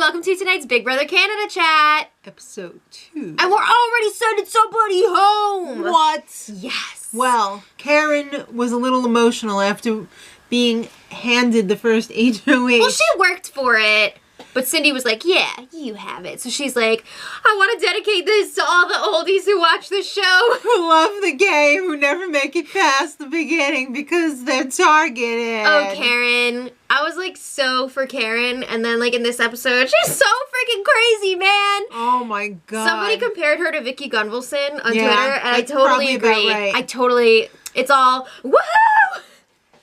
welcome to tonight's Big Brother Canada chat. Episode 2. And we're already sending somebody home. What? Yes. Well, Karen was a little emotional after being handed the first HOH. Well, she worked for it. But Cindy was like, yeah, you have it. So she's like, I want to dedicate this to all the oldies who watch the show. Who love the game, who never make it past the beginning because they're targeted. Oh, Karen. I was like so for Karen. And then like in this episode, she's so freaking crazy, man. Oh my God. Somebody compared her to Vicky Gunvalson on Twitter. And I that's totally probably agree. about right. It's all, woohoo!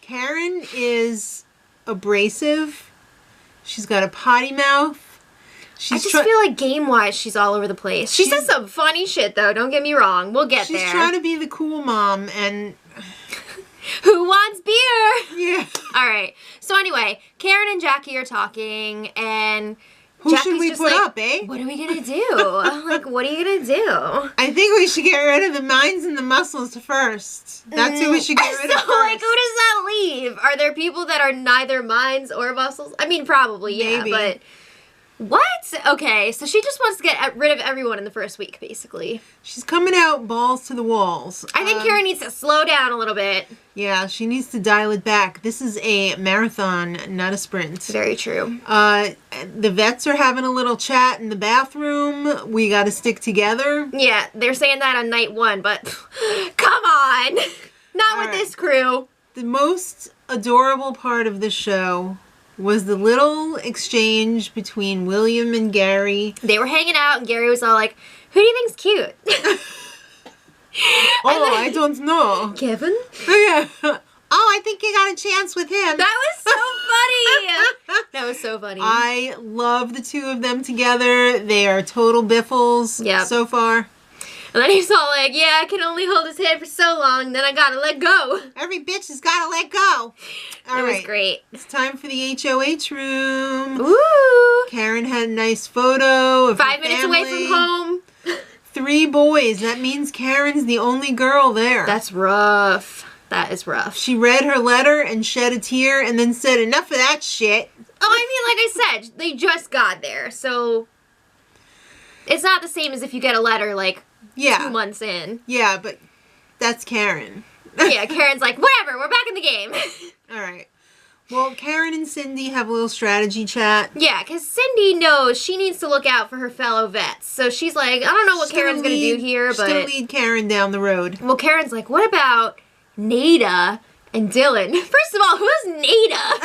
Karen is abrasive. She's got a potty mouth. I just feel like game-wise, she's all over the place. She says some funny shit, though. Don't get me wrong. We'll get there. She's trying to be the cool mom, and... Who wants beer? Yeah. All right. So anyway, Karen and Jackie are talking, and Who Jackie's should we just put like, up, eh? What are we going to do? Like, what are you going to do? I think we should get rid of the minds and the muscles first. That's who we should get rid of first. So, like, who does that leave? Are there people that are neither minds or muscles? I mean, probably, yeah, Maybe. but... What? Okay, so she just wants to get rid of everyone in the first week, basically. She's coming out balls to the walls. I think Karen needs to slow down a little bit. Yeah, she needs to dial it back. This is a marathon, not a sprint. Very true. The vets are having a little chat in the bathroom. We got to stick together. Yeah, they're saying that on night 1, but come on! Not with this crew. The most adorable part of the show was the little exchange between William and Gary. They were hanging out, and Gary was all like, who do you think's cute? I don't know. Kevin? Yeah. Oh, I think you got a chance with him. That was so funny! That was so funny. I love the two of them together. They are total biffles so far. And then he's all like, yeah, I can only hold his hand for so long, then I gotta let go. Every bitch has gotta let go. It was great. It's time for the HOH room. Ooh. Karen had a nice photo of 5 minutes away from home. 3 boys. That means Karen's the only girl there. That's rough. That is rough. She read her letter and shed a tear and then said, enough of that shit. Oh, I mean, like I said, they just got there, so it's not the same as if you get a letter, like, 2 months in. Yeah, but that's Karen. Yeah, Karen's like, whatever, we're back in the game. All right. Well, Karen and Cindy have a little strategy chat. Yeah, because Cindy knows she needs to look out for her fellow vets. So she's like, I don't know what Karen's going to do here, but... She's going to lead Karen down the road. Well, Karen's like, what about Nada and Dylan? First of all, who's Nada?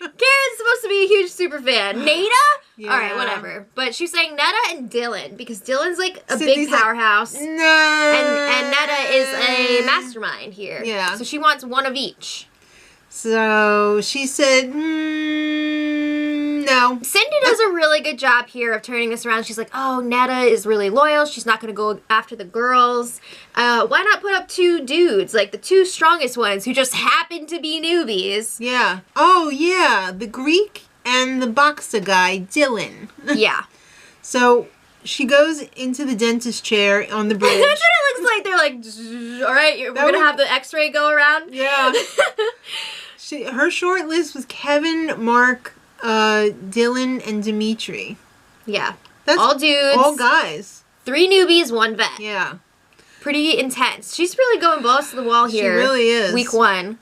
Karen's supposed to be a huge super fan. Nada? Yeah. All right, whatever. But she's saying Nada and Dylan because Dylan's like a Cindy's big powerhouse. Like, no. And Nada is a mastermind here. Yeah. So she wants one of each. So she said, no. Cindy does a really good job here of turning this around. She's like, oh, Nada is really loyal. She's not going to go after the girls. Why not put up 2 dudes, like the 2 strongest ones who just happen to be newbies? Yeah. Oh, yeah. The Greek and the boxer guy, Dylan. Yeah. So she goes into the dentist chair on the bridge. That's what it looks like. They're like, all right, we're going to have the x-ray go around. Yeah. Her short list was Kevin, Mark, Dylan, and Dimitri. Yeah. That's all dudes. All guys. 3 newbies, 1 vet. Yeah. Pretty intense. She's really going balls to the wall here. She really is. Week 1.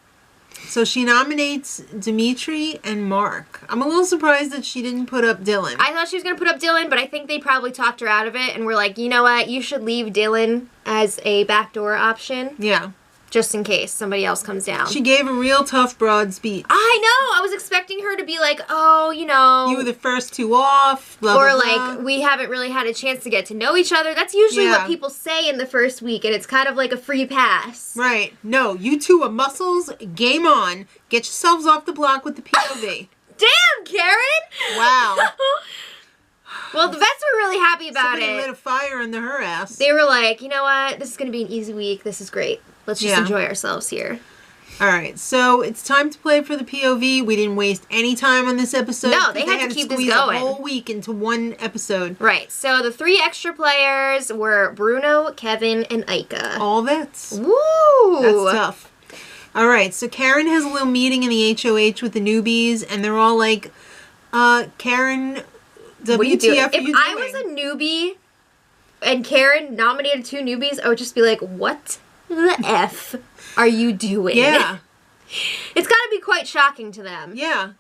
So she nominates Dimitri and Mark. I'm a little surprised that she didn't put up Dylan. I thought she was going to put up Dylan, but I think they probably talked her out of it and were like, you know what, you should leave Dylan as a backdoor option. Yeah. Just in case somebody else comes down. She gave a real tough, broad speech. I know! I was expecting her to be like, oh, you know... You were the first 2 off, blah, or blah, like, blah. we haven't really had a chance to get to know each other. That's usually what people say in the first week, and it's kind of like a free pass. Right. No, you 2 are muscles. Game on. Get yourselves off the block with the POV. Damn, Karen! Wow. Well, the vets were really happy about Somebody it. lit a fire under her ass. They were like, you know what? This is going to be an easy week. This is great. Let's just enjoy ourselves here. All right, so it's time to play for the POV. We didn't waste any time on this episode. No, they had to keep this going. A whole week into 1 episode. Right, so the 3 extra players were Bruno, Kevin, and Ika. All vets. Woo! That's tough. All right, so Karen has a little meeting in the HOH with the newbies, and they're all like, Karen, What are you doing? WTF are you If I doing? was a newbie and Karen nominated 2 newbies, I would just be like, what the F are you doing? Yeah. It's got to be quite shocking to them. Yeah.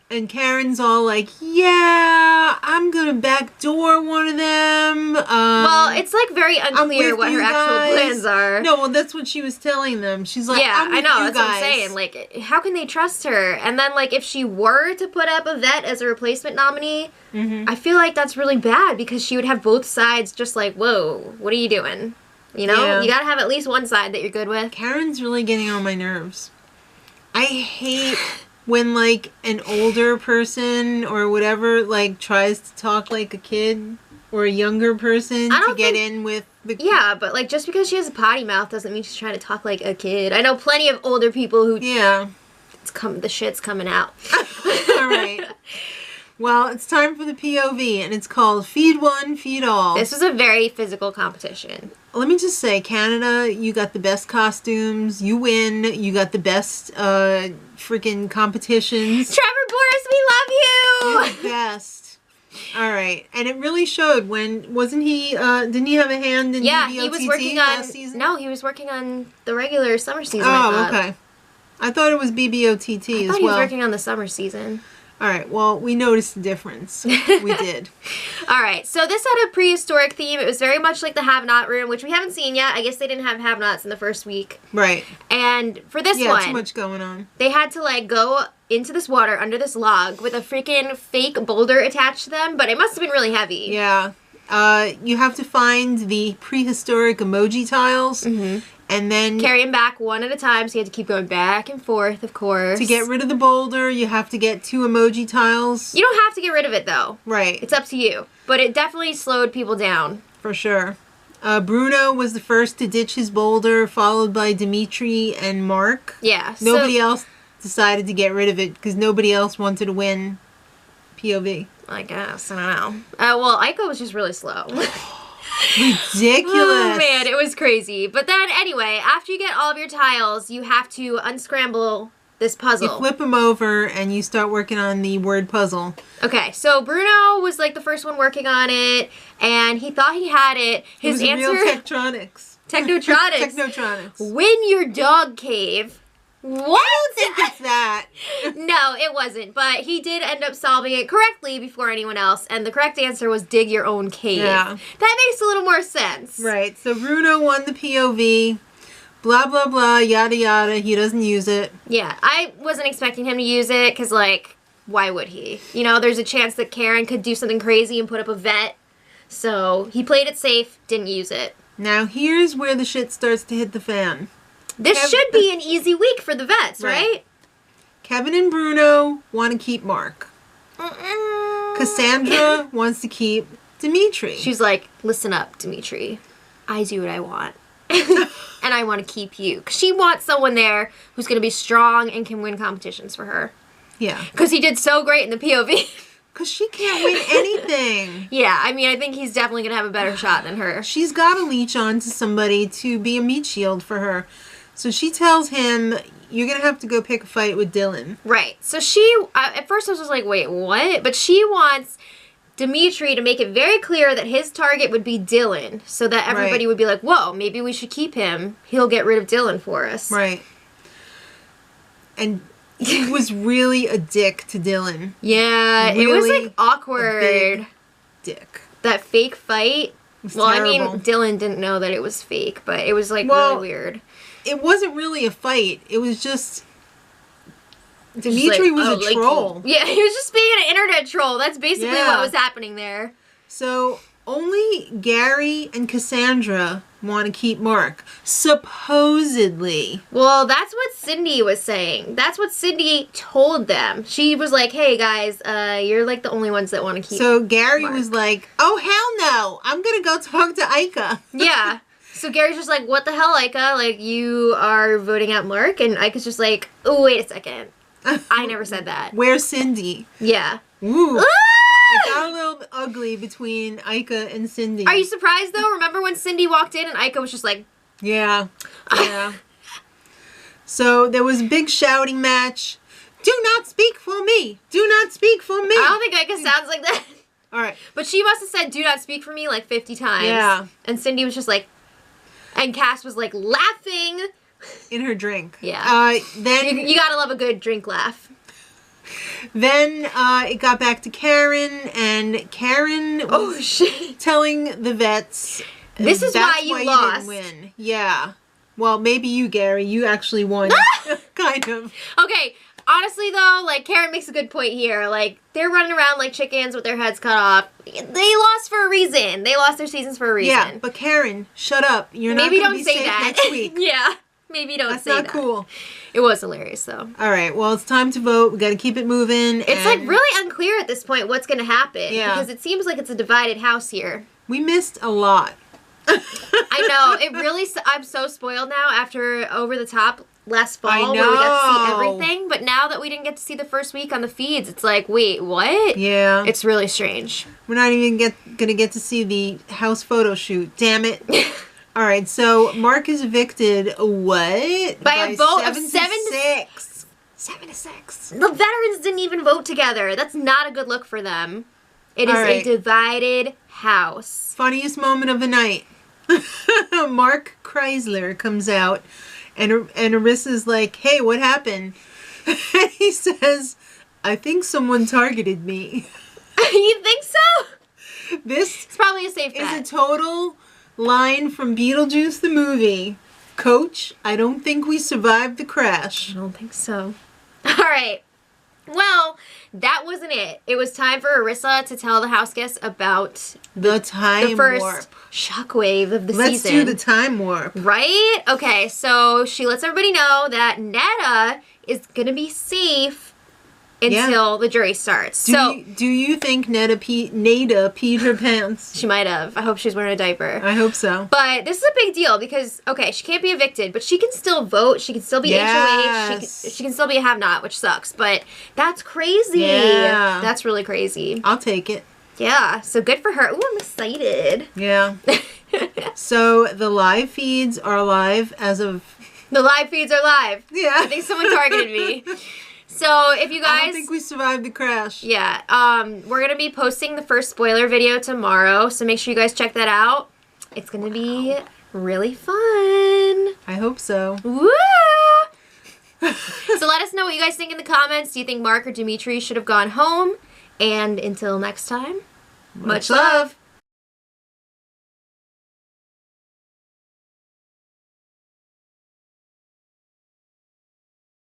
And Karen's all like, yeah, I'm going to backdoor one of them. Well, it's like very unclear with what her you actual guys. plans are. No, well, that's what she was telling them. She's like, Yeah, I'm with I know, you that's what I'm guys. saying. Like, how can they trust her? And then, like, if she were to put up a vet as a replacement nominee, I feel like that's really bad because she would have both sides just like, whoa, what are you doing? You know? Yeah. You gotta have at least one side that you're good with. Karen's really getting on my nerves. I hate when, like, an older person or whatever, like, tries to talk like a kid or a younger person I to don't get think- in with the... Yeah, but, like, just because she has a potty mouth doesn't mean she's trying to talk like a kid. I know plenty of older people who Yeah. the shit's coming out. All right. Well, it's time for the POV, and it's called Feed One, Feed All. This was a very physical competition. Let me just say, Canada, you got the best costumes. You win. You got the best freaking competitions. Trevor Boris, we You're love the you! best. All right. And it really showed when, wasn't he, didn't he have a hand in Yeah, BBOTT he was working on... last season? No, he was working on the regular summer season, I Oh, thought. okay. I thought it was BBOTT I as thought he was well. working on the summer season. All right. Well, we noticed the difference. We did. All right, so this had a prehistoric theme. It was very much like the Have-Not room, which we haven't seen yet. I guess they didn't have Have-Nots in the first week. Right. And for this Yeah, one, too much going on. they had to, like, go into this water under this log with a freaking fake boulder attached to them, but it must have been really heavy. Yeah. You have to find the prehistoric emoji tiles. Mm-hmm. And then Carry them back one at a time, so you had to keep going back and forth, of course. to get rid of the boulder, you have to get 2 emoji tiles. You don't have to get rid of it, though. Right. It's up to you. But it definitely slowed people down. For sure. Bruno was the first to ditch his boulder, followed by Dimitri and Mark. Yeah. Nobody else decided to get rid of it because nobody else wanted to win POV. I guess. I don't know. Well, Aiko was just really slow. Ridiculous. Oh, man, it was crazy. But then, anyway, after you get all of your tiles, you have to unscramble this puzzle. You flip them over and you start working on the word puzzle. Okay, so Bruno was, like, the first one working on it, and he thought he had it. His it was answer... real Tektronics. Technotronics. Technotronics. Win your dog cave. What? I don't think it's that. No, it wasn't. But he did end up solving it correctly before anyone else. And the correct answer was dig your own cave. Yeah. That makes a little more sense. Right. So Bruno won the POV. Blah, blah, blah, yada, yada. He doesn't use it. Yeah, I wasn't expecting him to use it because, like, why would he? You know, there's a chance that Karen could do something crazy and put up a vet. So he played it safe, didn't use it. Now here's where the shit starts to hit the fan. This should be an easy week for the vets, right? Kevin and Bruno want to keep Mark. Cassandra wants to keep Dimitri. She's like, listen up, Dimitri. I do what I want. And I want to keep you. 'Cause she wants someone there who's going to be strong and can win competitions for her. Yeah. Because he did so great in the POV. Because she can't win anything. Yeah, I mean, I think he's definitely going to have a better shot than her. She's got to leech on to somebody to be a meat shield for her. So she tells him, you're going to have to go pick a fight with Dylan. Right. So she, at first I was just like, wait, what? But she wants Dimitri to make it very clear that his target would be Dylan. So that everybody would be like, whoa, maybe we should keep him. He'll get rid of Dylan for us. Right. And he was really a dick to Dylan. Yeah, it was Really like awkward. big dick. That fake fight. It was Well, terrible. I mean, Dylan didn't know that it was fake, but it was like Well, really weird. It wasn't really a fight. It was just... Dimitri was a troll. Yeah, he was just being an internet troll. That's basically Yeah. what was happening there. So only Gary and Cassandra want to keep Mark. Supposedly. Well, that's what Cindy was saying. That's what Cindy told them. She was like, hey, guys, you're like the only ones that want to keep So Gary Mark. was like, oh, hell no. I'm going to go talk to Ika. Yeah. So Gary's just like, what the hell, Ika? Like, you are voting out Mark? And Ika's just like, oh, wait a second. I never said that. Where's Cindy? Yeah. Ooh. Ah! It got a little ugly between Ika and Cindy. Are you surprised, though? Remember when Cindy walked in and Ika was just like... Yeah. Yeah. So there was a big shouting match. Do not speak for me. Do not speak for me. I don't think Micah sounds like that. All right. But she must have said, do not speak for me, like 50 times. Yeah. And Cindy was just like, and Cass was like laughing. In her drink. Yeah. Then You gotta love a good drink laugh. Then it got back to Karen, and Karen was telling the vets, This is that's why you didn't lost. win. Yeah. Well, maybe you, Gary. You actually won. Kind of. Okay, honestly though, like Karen makes a good point here. Like they're running around like chickens with their heads cut off. They lost for a reason. They lost their seasons for a reason. Yeah, but Karen, shut up. You're maybe not don't going to be say safe that next week. Yeah, maybe don't That's say not that. cool. It was hilarious though. All right, well, it's time to vote. We got to keep it moving. It's like really unclear at this point what's going to happen. Yeah. Because it seems like it's a divided house here. We missed a lot. I know. It really, I'm so spoiled now after Over the Top last fall I where we got to see know. everything. But now that we didn't get to see the first week on the feeds, it's like, wait, what? Yeah. It's really strange. We're not even going to get to see the house photo shoot. Damn it. All right, so Mark is evicted, what? By a vote of 7 to 6. 7 to 6. The veterans didn't even vote together. That's not a good look for them. It is All right. a divided house. Funniest moment of the night. Mark Chrysler comes out, and Arissa's like, hey, what happened? And he says, I think someone targeted me. You think so? This It's probably a safe is bet. a total line from Beetlejuice the movie. Coach, I don't think we survived the crash. I don't think so. All right. Well, that wasn't it. It was time for Arissa to tell the house guests about The time the first warp. shockwave of the Let's season. do the time warp. Right? Okay, so she lets everybody know that Netta is going to be safe until the jury starts. Do you think Nada peed her pants? She might have. I hope she's wearing a diaper. I hope so. But this is a big deal because, okay, she can't be evicted, but she can still vote. She can still be Yes. HOH. She can still be a have-not, which sucks. But that's crazy. Yeah. That's really crazy. I'll take it. Yeah, so good for her. Ooh, I'm excited. Yeah. So the live feeds are live as of... The live feeds are live. Yeah. I think someone targeted me. So if you guys... I don't think we survived the crash. Yeah, we're going to be posting the first spoiler video tomorrow, so make sure you guys check that out. It's going to be really fun. I hope so. Woo! So let us know what you guys think in the comments. Do you think Mark or Dimitri should have gone home? And until next time, much love.